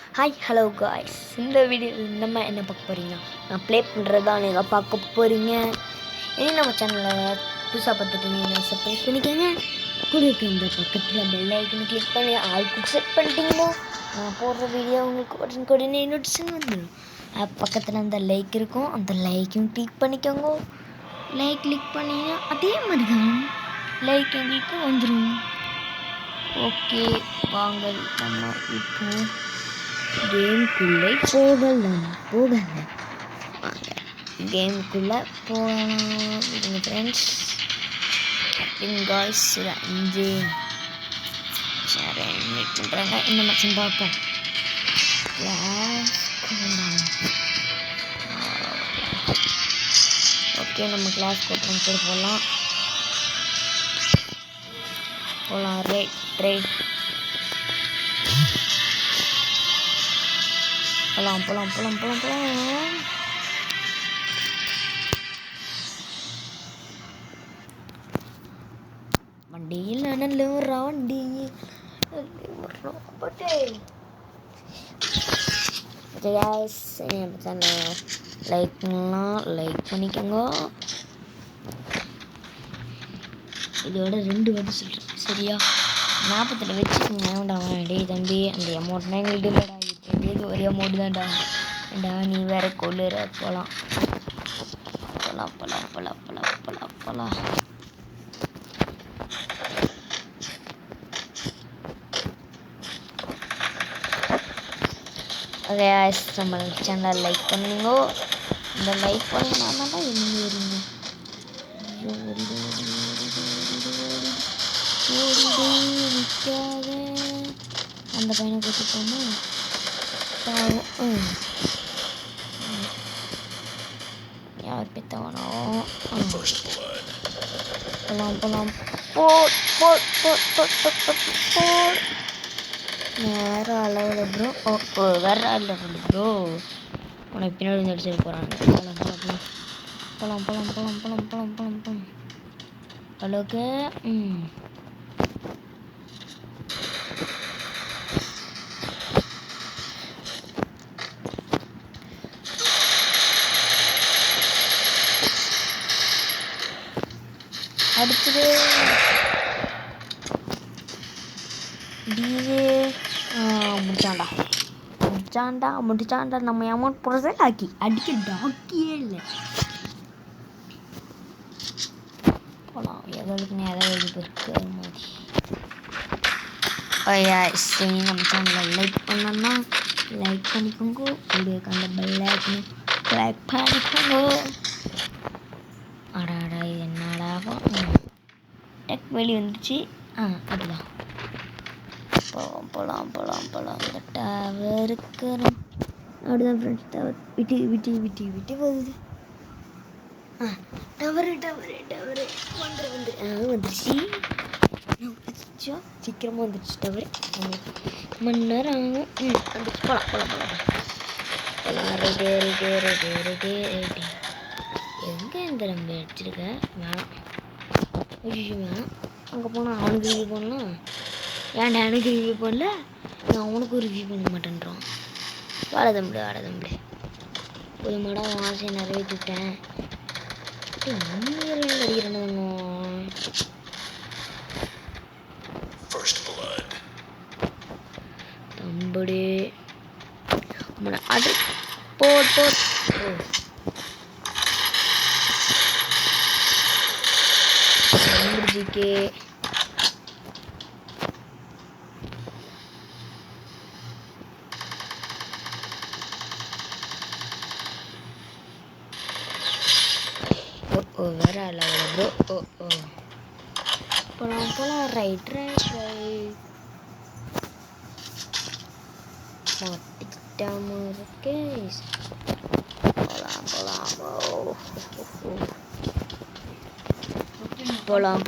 Hi hello guys, இந்த வீடியோவில் நம்ம என்ன பார்க்க போகிறீங்கன்னா நான் ப்ளே பண்ணுறது தான் நீங்கள் பார்க்க போகிறீங்க. இனி நம்ம சேனலில் புதுசாக பார்த்துட்டு சப்ஸ்கிரைப் பண்ணிக்கோங்க. கூட இருக்க இந்த பக்கத்தில் பெல் ஐக்கனை கிளிக் பண்ணி ஆளுக்கு செட் பண்ணிட்டீங்கன்னா நான் போடுற வீடியோ உங்களுக்கு உடனே நோட்டிஃபிகேஷன் வந்துடும். பக்கத்தில் அந்த லைக் இருக்கும், அந்த லைக்கையும் கிளிக் பண்ணிக்கோங்க. லைக் கிளிக் பண்ணிங்கன்னா அதே மாதிரி தான் லைக் எங்களுக்கு வந்துடும். ஓகே, வாங்க நம்ம இப்போ கேமுக்குள்ளே போகலாம். கேமுக்குள்ளே போகலாம் எங்கள் ஃப்ரெண்ட்ஸ். காய்ஸ் இங்கே வெயிட் பண்ணுறாங்க. இந்த மச்சம் பார்ப்போம். ஓகே, நம்ம கிளாஸ் கூட்டம் கூட போகலாம். ரைட் போலாம். வண்டியில் நல்ல வண்டி லைக் பண்ணிக்கோங்க. இதோட 2 வாட்டி சொல்கிறேன், சரியா? 40 வச்சுக்கோங்க. வேண்டாம் டே தம்பி, அந்த அமௌண்ட்னா எங்கள்கிட்ட இல்லைடா. இப்போ ஒரே அமௌண்ட் தான்டா. நீ வேற கொள்ளுற. போகலாம். ஓகே, நம்ம சேனல் லைக் பண்ணுங்க. இந்த லைக் பண்ணினா என்ன வருங்க? அந்த பையனை கொடுத்துட்டோமா? யார் பெற்றவனோ? போலாம். வேற அளவில் ப்ரோ. வேற அளவில் ப்ரோ. உனக்கு பின்னாடி வந்து அடிச்சிட்டு போகிறாங்க. போலாம். அளவுக்கு அடுத்தது டிஜே முடிச்சாண்டா. நம்ம அமௌண்ட் போடுறதே அடிக்க டாக்கியே இல்லை. போகலாம். எதுக்குன்னு எதாவது இருக்கு மாதிரி. நம்ம சேனலில் லைக் பண்ணோன்னா லைக் பண்ணிக்கோங்க. கூட அந்த பெல் ஐக்கனை கிளிக் பண்ணிக்கோங்க. அடாடா, இது என்னடா டெக் வெளி வந்துச்சு. அதுதான். போகலாம். இந்த டவர் இருக்கிறோம். அப்படிதான் ஃப்ரெண்ட்ஸ், டவர் விட்டு போகுது. டவரு வந்துருச்சு. சீக்கிரமாக வந்துருச்சு டவர். மணி நேரம் ஆகும். வந்துருச்சு. போகலாம். ரெடி. எங்கே இந்த நம்ம அடிச்சிருக்க? வேணாம். அங்கே போனால் அவனுக்கு ரிவ்யூ பண்ணலாம். ஏன்டா எனக்கு ரிவ்யூ பண்ணல? நான் அவனுக்கும் ரிவ்யூ பண்ண மாட்டேன்றான். வாட தம்பி. ஒரு மடம் ஆசையை நிறைவேற்றிட்டேன். அடிக்கிறேன்னு தம்படி அது போட்டு ஜிகே வேற அளவு ப்ரோ. போலாம். ரைட் மாட்டிக்கிட்டாம இருக்கே. போலாம்.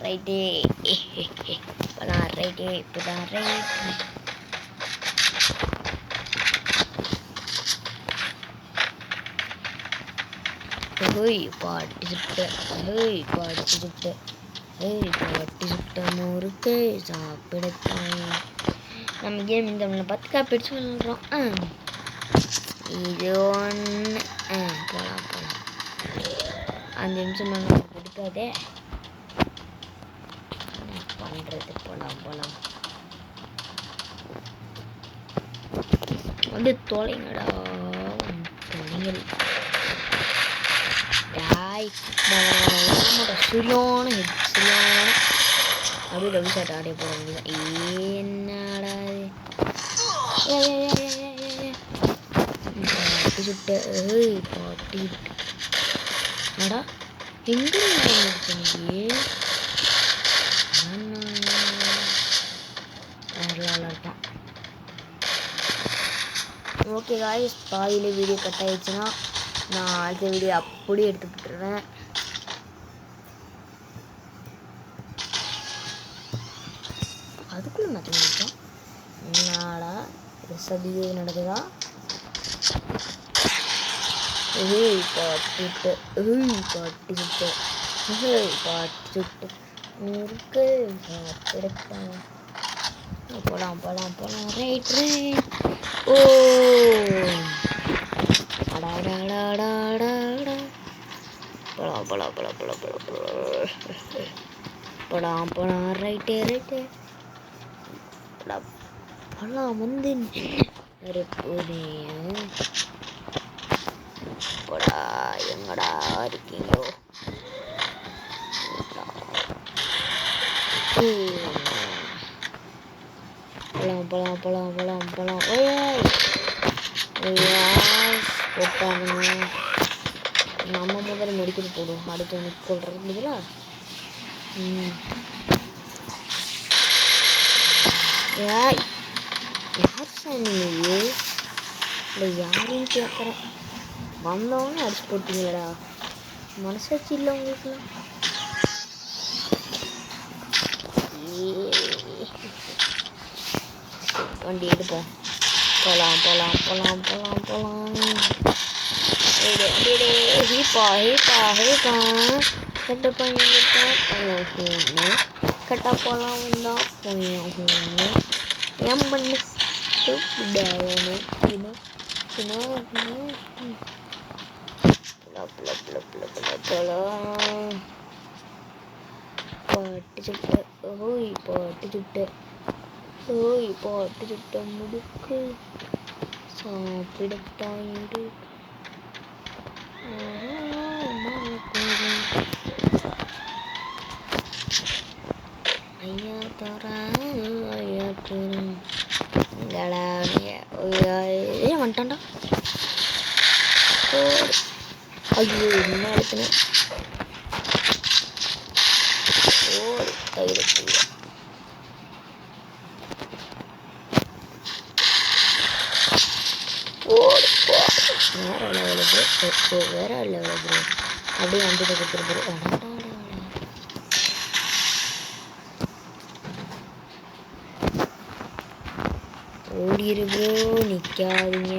ரைட்டு. போலாம் ரைட்டு. பாட்டி சுட்டு சுட்ட முறுக்கு சாப்பிடத்தான். நம்ம கேம் இந்த பார்த்து காப்பிடிச்சு விளாட்றோம். இது ஒன்று போகலாம் 5 நிமிஷம் நமக்கு பிடிக்காதே பண்ணுறது. போகலாம் வந்து தொலைங்கடா தொலைங்கள். சரியான அப்படியே டபுள் ஷாட் ஆடிய போட வேண்டியதான். என்னடா பாட்டி சுட்ட பாட்டி அடா எங்க இருப்பான். ஓகே காய்ஸ், பாதியிலே வீடியோ கட் ஆயிடுச்சுன்னா நான் அடுத்த வீடியோ அப்படியே எடுத்துக்கிட்டுருவேன். அதுக்குள்ளே நான் நினச்சேன் என்னடா சதியே நடக்குதா. பாட்டு சுட்டு முறுக்கு சாப்பிடத்தான். போகலாம் ரைட் ஓ போலாம் ரைட்டு போலாம் வந்து போடா எங்கடா இருக்கீங்களோ. போலாம் போட்டானுங்க. நம்ம முதல்ல மெடிக்கல் போடுவோம். அடுத்து உனக்கு கொள்றதுங்களா. யார் சாமி இல்லை யாரையும் கேட்குறேன். வந்தவொன்னே அடிச்சு போட்டீங்களடா. மனசாட்சி இல்லை உங்களுக்குலாம். வண்டி எடுப்போம். போகலாம் ஹீப்பா கட்ட பையன் கட்டா போகலாம் வந்தா பையன் ஏன் பண்ணு பாட்டு சுட்ட முடுக்கு சாப்பிடத்தான் இரு. ஐயா ஏன் வந்துட்டான்டா. ஐயோ என்ன எடுத்துனேன். வேற லெவல் ப்ரோ. அப்படியே வண்டியை கொடுத்துரு. ஓடிரு ப்ரோ, நிற்காதீங்க,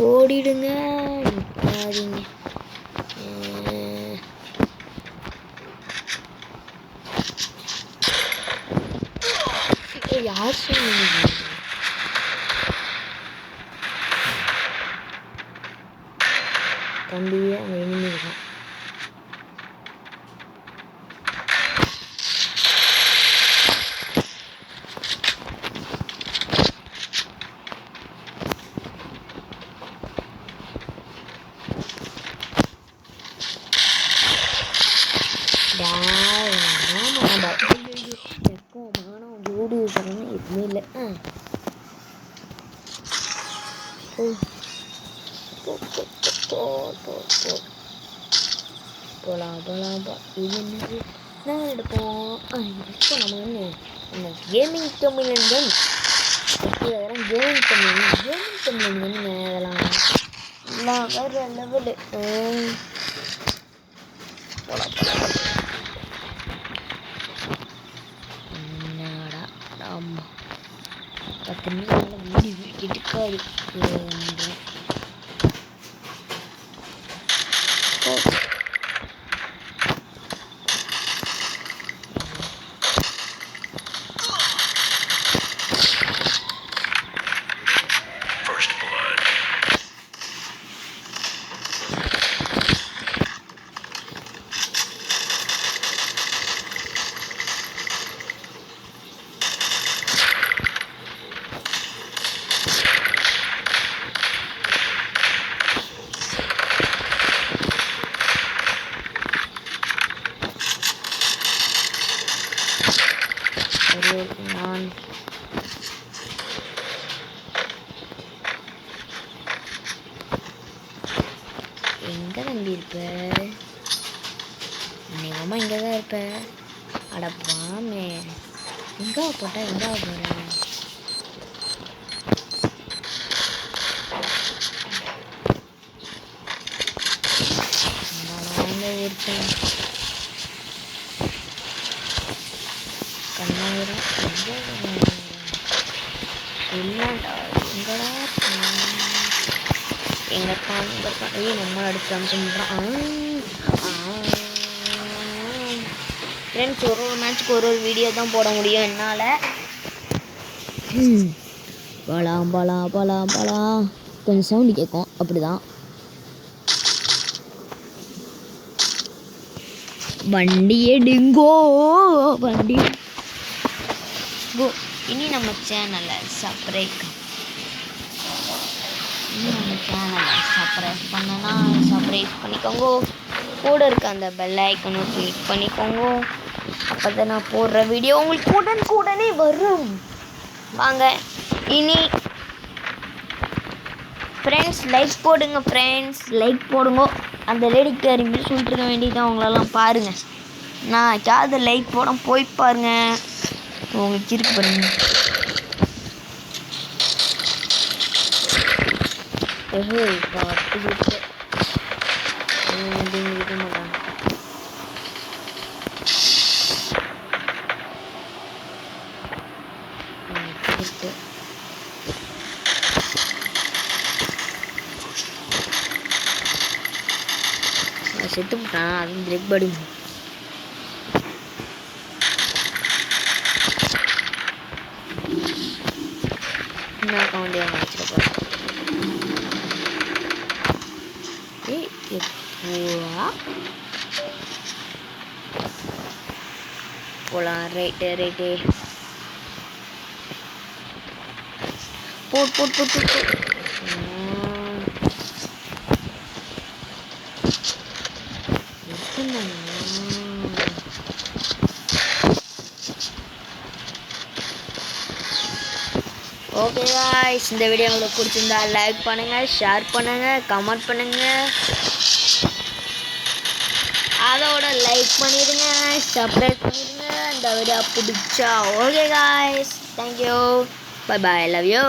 ஓடிடுங்க நிற்காதீங்க. யார் சொன்னீங்க? தம்பியே அங்கே இனிமே இருக்கான். எதுவுமே இல்லை. போலாம் இது என்னது நான் எடுப்போம். இப்போ நம்ம என்ன கேமிங் தமிழன் கேமிங் தமிழன் அதெல்லாம் வேற லெவலு. என்னடா ஆமாம் 10 நிமிஷம் வீடியோ எடுக்காது. ஒரு நான் எங்கே தம்பி இருப்ப? அநேகமாக இங்கே தான் இருப்ப. அட வாமே, எங்கே போட்டேன்? எங்கே போகிறேன்? இருக்கேன் கண்ணாயிரம் என்னடா எங்கடா எங்க நம்ம அடிச்சான்னு சொல்றான். ஃப்ரெண்ட்ஸ், ஒரு மேட்ச்சுக்கு ஒரு வீடியோ தான் போட முடியும் என்னால். பலாம் பலாம் பலாம் பலாம் கொஞ்சம் சவுண்டு கேட்கும், அப்படிதான். வண்டி எடுங்கோ, வண்டி கோ. இனி நம்ம சேனலை சப்ஸ்கிரைப் பண்ணனா சப்ஸ்கிரைப் பண்ணிக்கோங்க. கூட இருக்க அந்த பெல் ஐக்கனும் கிளிக் பண்ணிக்கோங்க. அப்போ தான் நான் போடுற வீடியோ உங்களுக்கு உடனே வரும். வாங்க இனி ஃப்ரெண்ட்ஸ் லைக் போடுங்க. லைக் போடுங்க. அந்த லேடிக்கு அறிஞ்சு சொல்லிட்டு இருக்க வேண்டியதான். அவங்களெல்லாம் பாருங்கள். நான் ஏதாவது லைக் போட போய் பாருங்க, உங்களுக்கு இருக்கு பாருங்க. செத்து போட்டான், அது பிரேக் படி போலாம். ரைட்டு போட்டு ஓகே காய்ஸ், இந்த வீடியோ உங்களுக்கு பிடிச்சிருந்தா லைக் பண்ணுங்கள், ஷேர் பண்ணுங்கள், கமெண்ட் பண்ணுங்கள். அதோட லைக் பண்ணிடுங்க, சப்ஸ்கிரைப் பண்ணிடுங்க இந்த வீடியோ பிடிச்சா. Okay guys, thank you, bye bye, love you.